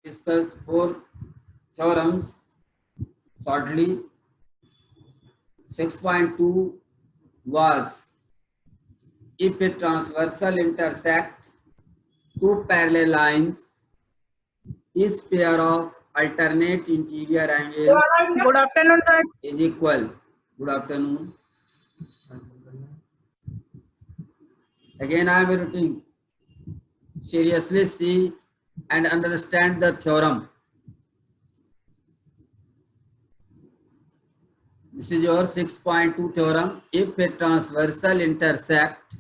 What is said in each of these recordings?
discussed four theorems shortly. 6.2 was if a transversal intersect two parallel lines, each pair of alternate interior angle Good afternoon, sir. is equal. Good afternoon. Again, I am repeating. Seriously see and understand the theorem. This is your 6.2 theorem. If a transversal intersect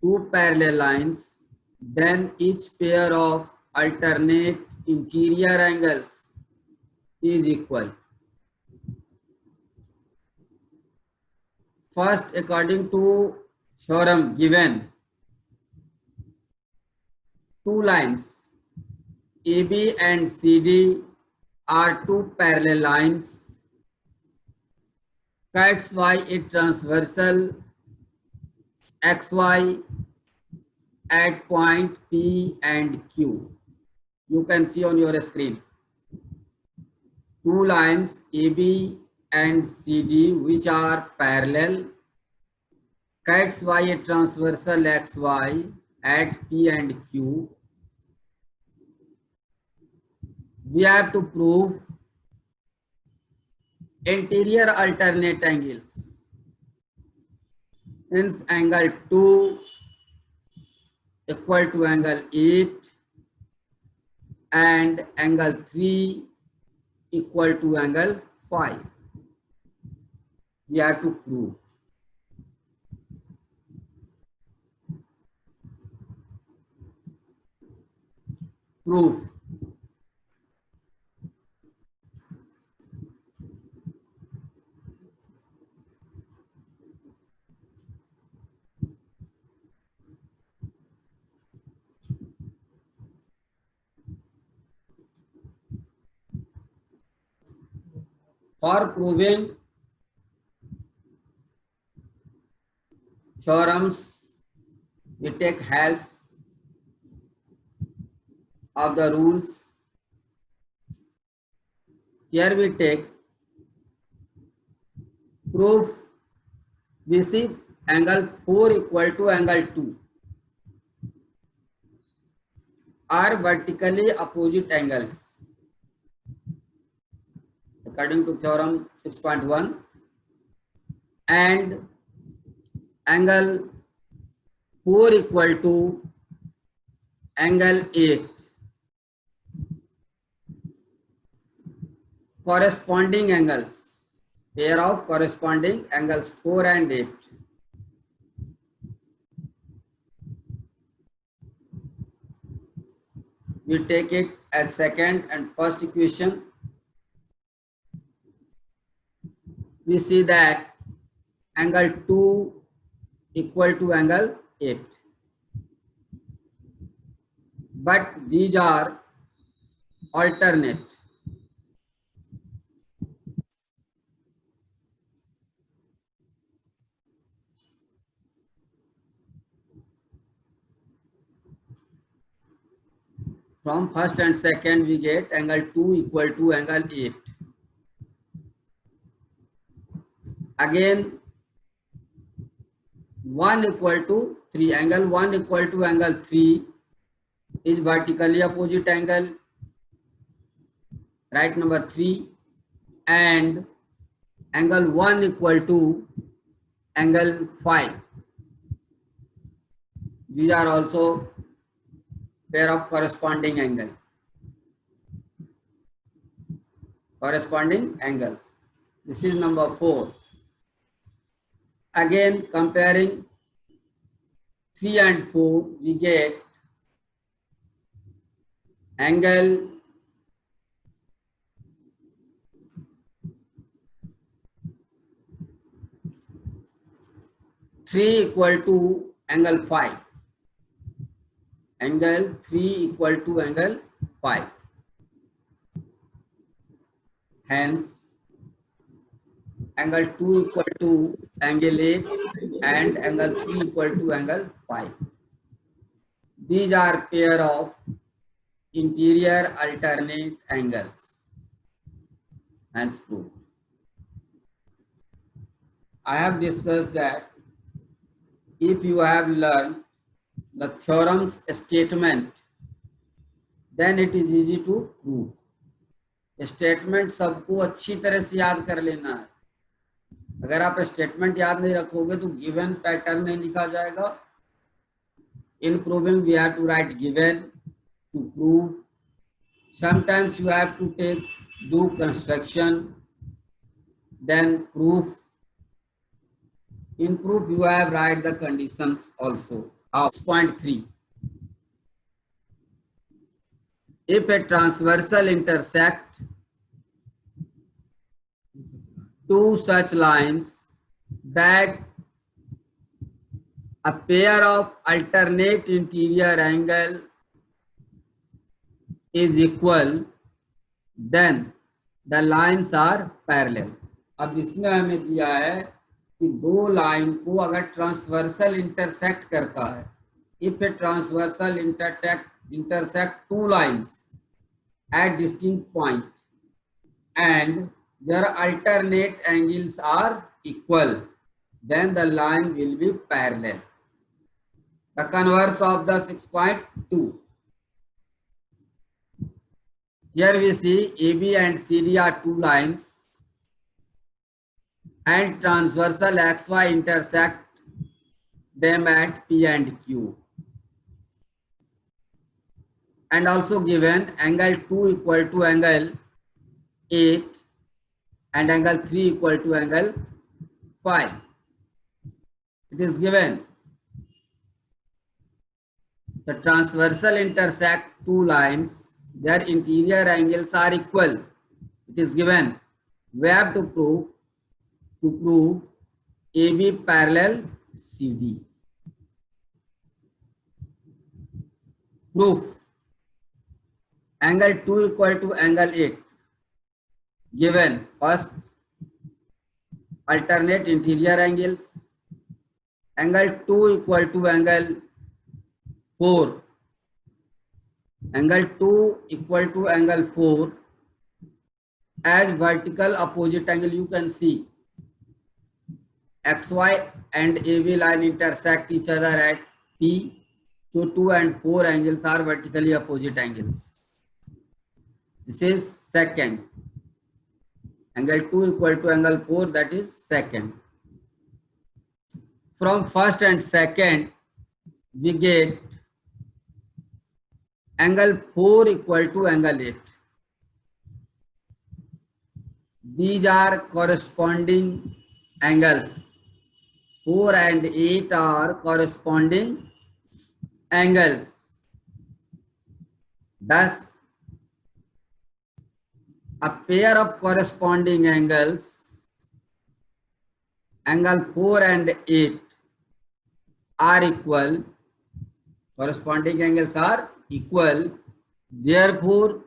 two parallel lines, then each pair of alternate interior angles is equal. First, according to theorem given, two lines AB and CD are two parallel lines cut by a transversal XY at point P and Q. You can see on your screen. Two lines AB and CD which are parallel cut by a transversal XY at P and Q. We have to prove interior alternate angles. Hence angle 2 equal to angle 8 and angle 3 equal to angle 5. We have to prove. Proof. For proving theorems, we take helps of the rules. Here we take proof. We see angle 4 equal to angle 2 are vertically opposite angles. According to theorem 6.1, and angle 4 equal to angle 8. Corresponding angles, pair of corresponding angles 4 and 8. We take it as second and first equation. We see that angle 2 equal to angle 8. But these are alternate. From first and second we get angle 2 equal to angle 8. Again 1 equal to 3. Angle 1 equal to angle 3 is vertically opposite angle. Right, number 3. And angle 1 equal to angle 5. These are also pair of corresponding angle. Corresponding angles. This is number 4. Again comparing 3 and 4, we get angle 3 equal to angle 5. Angle 3 equal to angle 5. Hence, angle 2 equal to angle 8 and angle 3 equal to angle 5. These are pair of interior alternate angles. Hence proved. I have discussed that if you have learned the theorem's statement, then it is easy to prove. Statement सबको अच्छी तरह से याद कर लेना है. अगर आप स्टेटमेंट याद नहीं रखोगे तो गिवन पैटर्न नहीं लिखा जाएगा. In proving we have to write given to prove. Sometimes you have to do construction, then proof. In proof you have write the conditions also. 6.3. If a transversal intersect two such lines that a pair of alternate interior angle is equal, then the lines are parallel. अब इसमें हमें दिया है कि दो line को अगर transversal intersect करता है, if a transversal intersect two lines at distinct point and their alternate angles are equal, then the line will be parallel. The converse of the 6.2. Here we see AB and CD are two lines and transversal XY intersect them at P and Q. And also given angle 2 equal to angle 8 and angle 3 equal to angle 5. It is given the transversal intersect two lines, their interior angles are equal. It is given. We have to prove AB parallel CD. Proof. Angle 2 equal to angle 8. Given first alternate interior angles. Angle 2 equal to angle 4. Angle 2 equal to angle 4 as vertical opposite angle. You can see XY and AB line intersect each other at P. So 2 and 4 angles are vertically opposite angles. This is second. Angle 2 equal to angle 4, that is second. From first and second, we get angle 4 equal to angle 8. These are corresponding angles. 4 and 8 are corresponding angles. Thus, a pair of corresponding angles, angle 4 and 8 are equal. Corresponding angles are equal. Therefore,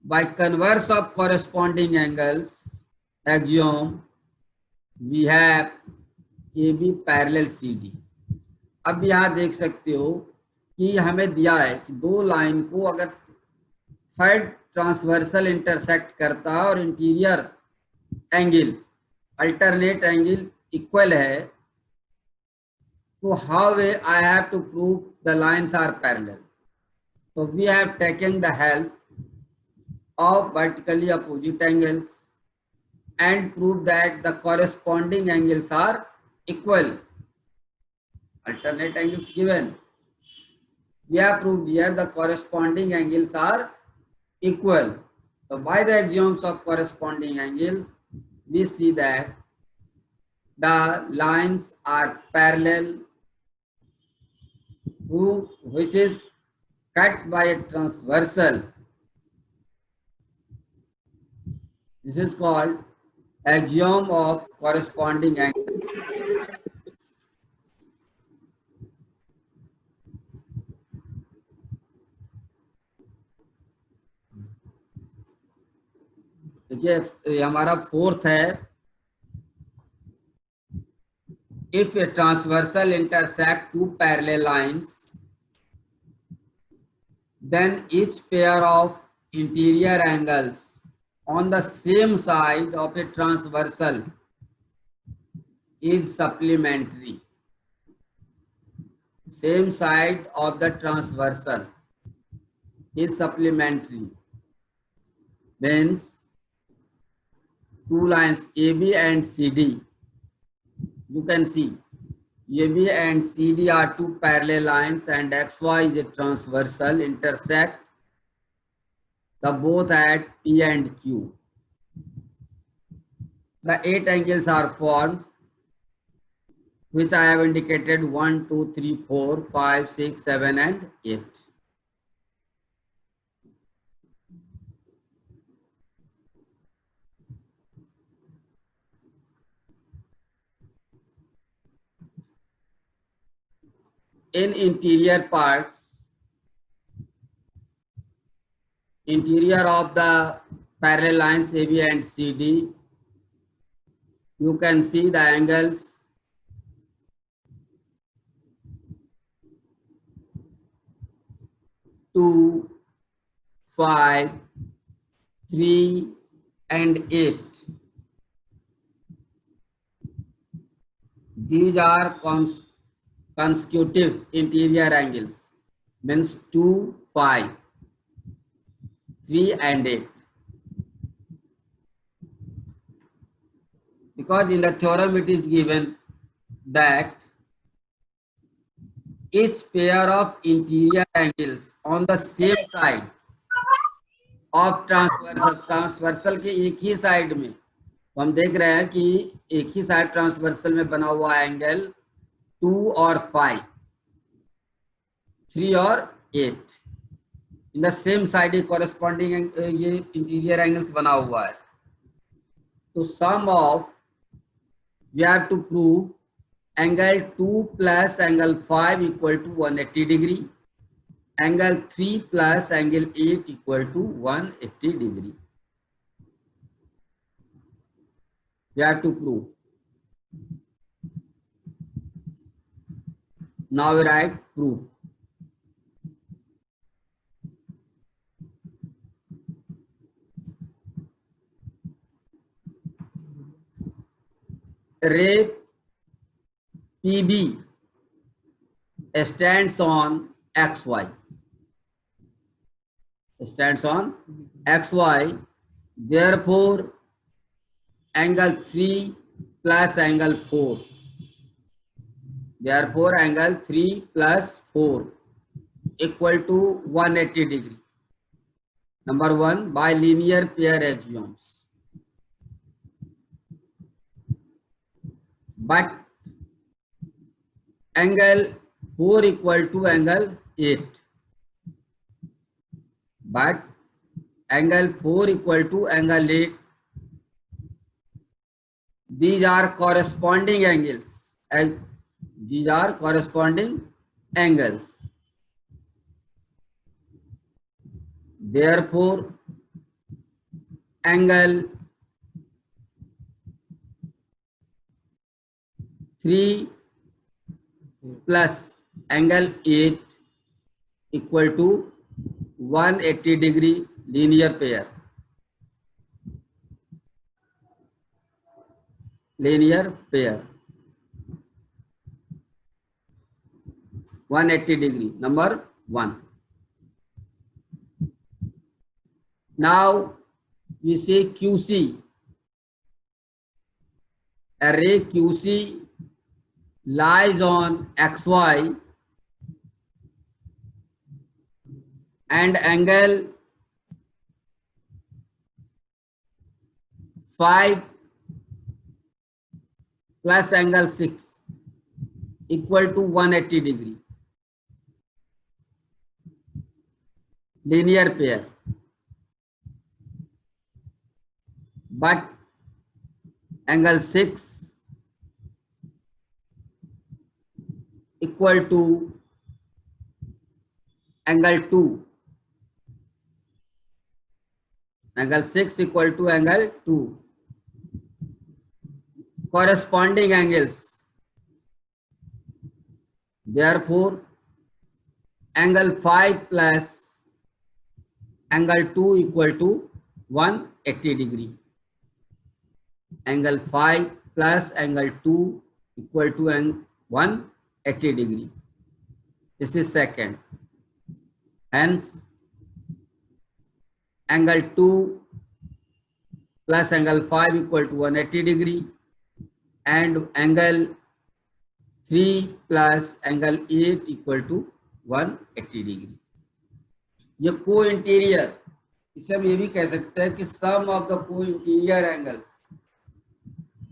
by converse of corresponding angles axiom, we have AB parallel CD. अब यहाँ देख सकते हो कि हमें दिया है कि दो लाइन को अगर थर्ड ट्रांसवर्सल इंटरसेक्ट करता है और interior angle alternate angle equal है, तो how I have to prove the lines are parallel? So we have taken the help of vertically opposite angles and prove that the corresponding angles are equal. Alternate angles given. We have proved here the corresponding angles are equal. So by the axioms of corresponding angles, we see that the lines are parallel, which is cut by a transversal. This is called axiom of corresponding angles. देखिए ये हमारा fourth है. If a transversal intersect two parallel lines, then each pair of interior angles on the same side of a transversal is supplementary. Same side of the transversal is supplementary. Means two lines AB and CD. You can see AB and CD are two parallel lines and XY is a transversal intersect the both at P and Q. The 8 angles are formed, which I have indicated 1, 2, 3, 4, 5, 6, 7 and 8. In interior parts, interior of the parallel lines AB and CD, you can see the angles 2, 5, 3 and 8. These are consecutive interior angles, means 2, 5, 3 and 8. Because in the theorem it is given that each pair of interior angles on the same side of transversal के एक ही side में, तो हम देख रहे हैं कि एक ही साइड ट्रांसवर्सल में बना हुआ एंगल 2 और 5, 3 और 8 in the same side corresponding ये इंटीरियर एंगल्स बना हुआ है. तो sum of we have to prove angle 2 plus angle 5 equal to 180 degree, angle 3 plus angle 8 equal to 180 degree. We have to prove. Now we write proof. Ray PB stands on XY. Stands on XY. Therefore, angle 3 plus angle 4. Therefore, angle 3 plus 4 equal to 180 degree. Number 1, by linear pair axioms. But angle 4 equal to angle 8. But angle 4 equal to angle 8. These are corresponding angles. These are corresponding angles. Therefore, angle 3 plus angle 8 equal to 180 degree linear pair. Linear pair. 180 degree. Number 1. Now we say QC. Array QC lies on XY and angle 5 plus angle 6 equal to 180 degree. Linear pair. But angle 6 equal to angle 2. Angle 6 equal to angle 2. Corresponding angles. Therefore, angle 5 plus angle 2 equal to 180 degree. Angle 5 plus angle 2 equal to 180 degree. This is second. Hence, angle 2 plus angle 5 equal to 180 degree, and angle 3 plus angle 8 equal to 180 degree. ये को interior, इसे हम ये भी कह सकते हैं कि sum of the co-interior angles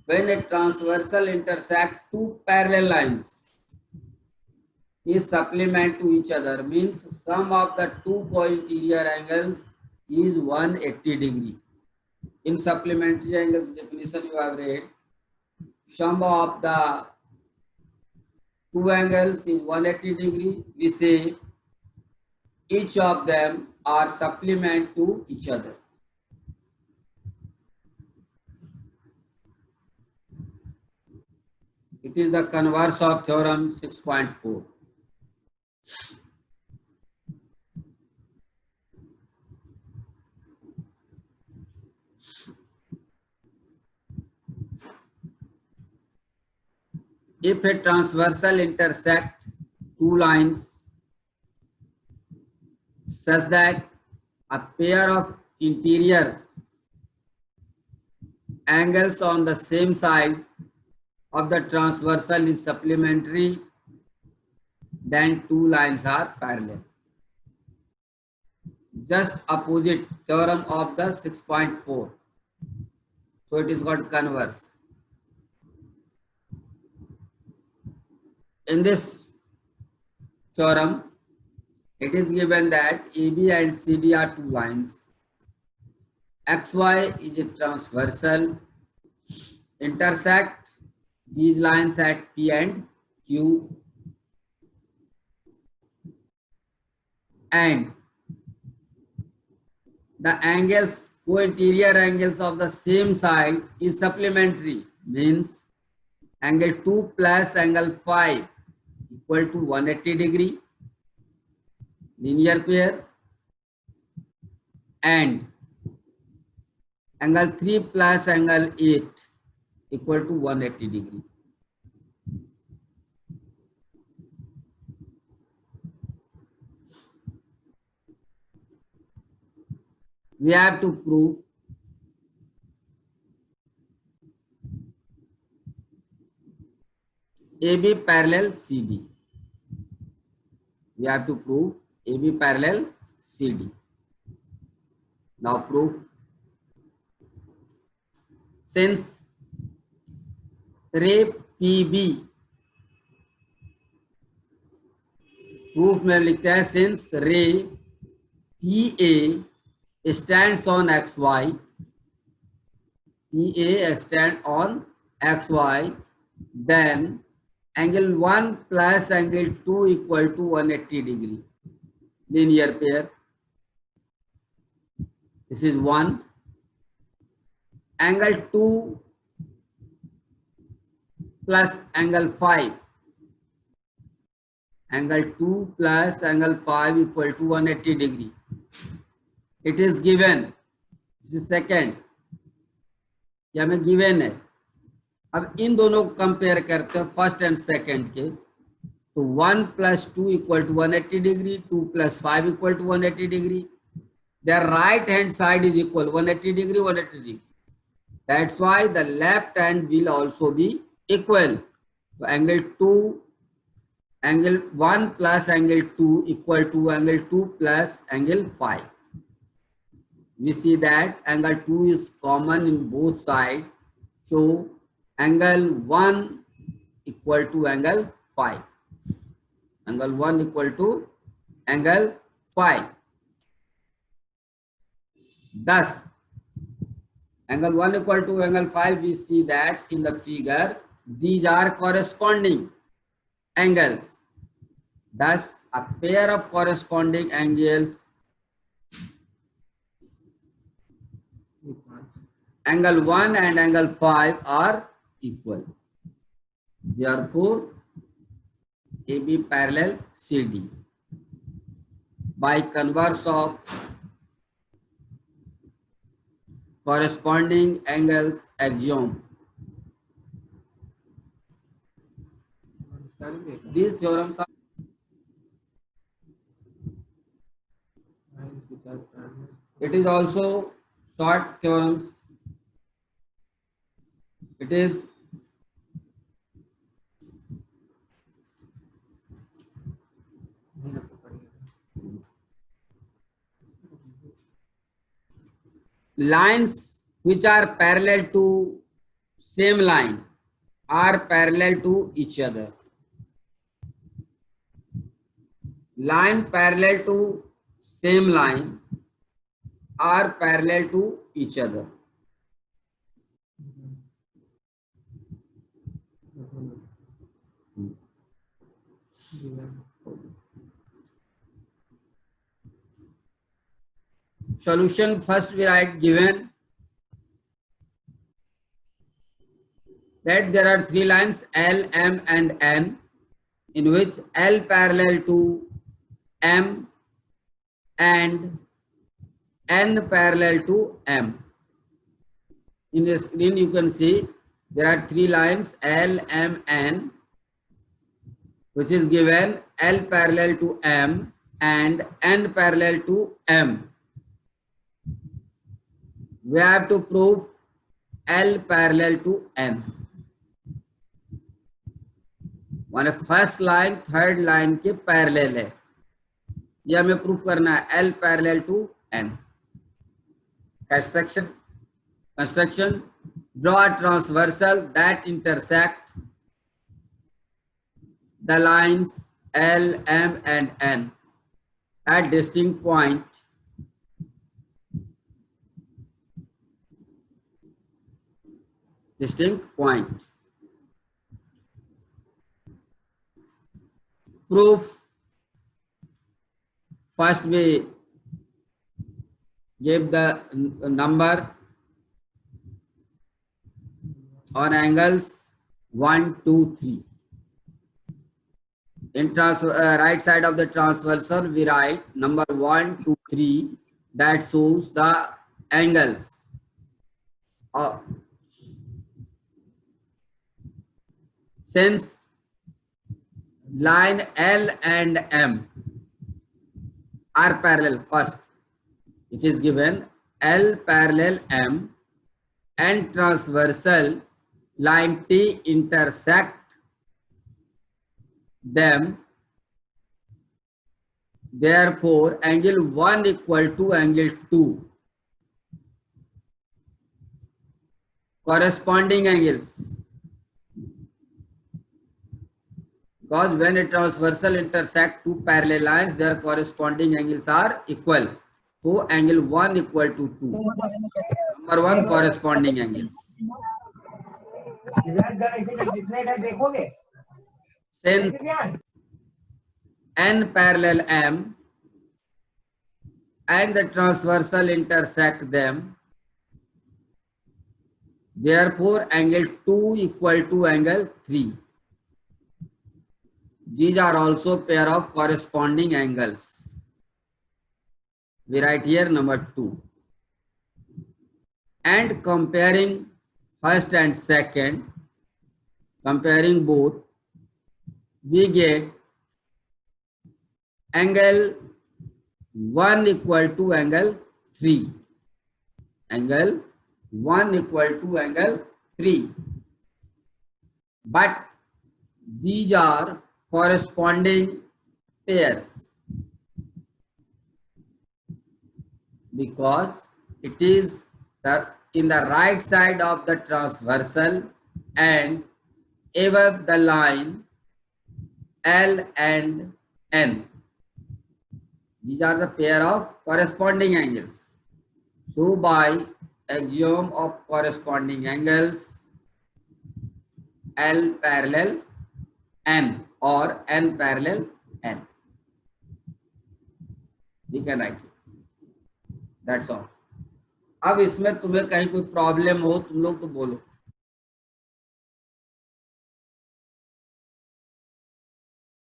when a transversal intersect two parallel lines is supplement to each other, means sum of the two co-interior angles is 180 degree. In supplementary angles definition you have read, sum of the two angles is 180 degree. We say each of them are supplement to each other. It is the converse of theorem 6.4. If a transversal intersect two lines such that a pair of interior angles on the same side of the transversal is supplementary, then two lines are parallel. Just opposite theorem of the 6.4. So it is called converse. In this theorem, it is given that AB and CD are two lines. XY is a transversal. Intersect these lines at P and Q. And the angles, co-interior angles of the same side is supplementary, means angle 2 plus angle 5 equal to 180 degree, linear pair, and angle 3 plus angle 8 equal to 180 degree. We have to prove AB parallel CD. We have to prove AB parallel CD. Now proof. Since ray PB, proof में लिखते हैं since ray PA stands on XY, PA stand on XY, then angle 1 plus angle 2 equal to 180 degree, linear pair. This is 1. Angle 2 plus angle 5. Angle 2 plus angle 5 equal to 180 degree. It is given. This is second. या में given है. अब इन दोनों को compare करते हैं first and second के, तो 1 plus 2 equal to 180 degree, 2 plus 5 equal to 180 degree. Their right hand side is equal 180 degree, 180 degree. That's why the left hand will also be equal. So angle 2, angle 1 plus angle 2 equal to angle 2 plus angle 5. We see that angle 2 is common in both sides. So angle 1 equal to angle 5. Angle 1 equal to angle 5. Thus, angle 1 equal to angle 5, we see that in the figure, these are corresponding angles. Thus, a pair of corresponding angles, angle 1 and angle 5 are equal. Therefore, AB parallel CD. By converse of corresponding angles axiom. These theorems are it is also short theorems. It is lines which are parallel to same line are parallel to each other. Line parallel to same line are parallel to each other. Solution first we write given that there are three lines L, M and N in which L parallel to M and N parallel to M. In the screen you can see there are three lines L, M, N which is given L parallel to M and N parallel to M. We have to prove L parallel to N. माने first line third line के parallel है, ये हमें proof करना है L parallel to N. Construction draw a transversal that intersect the lines L, M and N at distinct point. Proof. First we give the number on angles 1, 2, 3. In right side of the transversal we write number 1, 2, 3 that shows the angles. Since line L and M are parallel, first it is given L parallel M and transversal line T intersect them, therefore angle 1 equal to angle 2. Corresponding angles, because when a transversal intersect two parallel lines, their corresponding angles are equal. So angle 1 equal to 2. Number 1 corresponding angles. Since N parallel M and the transversal intersect them, therefore angle 2 equal to angle 3. These are also pair of corresponding angles. We write here number 2. And comparing first and second, comparing both, we get angle 1 equal to angle 3. Angle 1 equal to angle 3. But these are corresponding pairs because it is in the right side of the transversal and above the line L and N. These are the pair of corresponding angles. So by axiom of corresponding angles, L parallel N or N parallel N, we can write it. That's all. अब इसमें तुम्हें कहीं कोई problem हो तुम लोग तो बोलो.